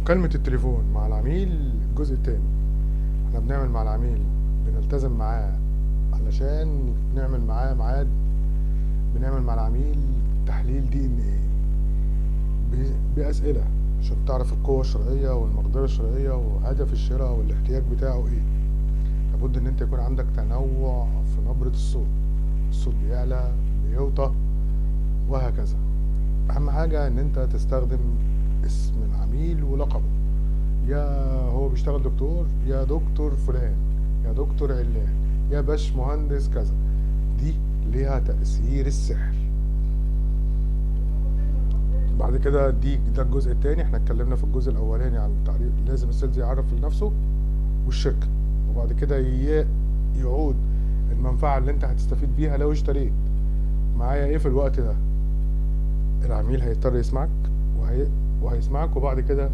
مكالمة التليفون مع العميل الجزء التاني. احنا بنعمل مع العميل، بنلتزم معاه علشان نعمل معاه ميعاد. بنعمل مع العميل تحليل دي ان ايه بأسئلة عشان تعرف القوة الشرائية والمقدرة الشرائية وهدف الشراء والاحتياج بتاعه ايه. لابد ان انت يكون عندك تنوع في نبرة الصوت بيعلى بيوطى وهكذا. اهم حاجة ان انت تستخدم اسم العميل ولقبه، يا هو بيشتغل دكتور، يا دكتور فلان، يا دكتور علان، يا باش مهندس كذا. دي ليها تأثير السحر. بعد كده ده الجزء التاني. احنا اتكلمنا في الجزء الاولاني عن التعريف، لازم السيلز يعرف لنفسه والشركة، وبعد كده يعود المنفعة اللي انت هتستفيد بيها لو اشتريت معايا ايه في الوقت ده. العميل هيضطر يسمعك وهيسمعك، وبعد كده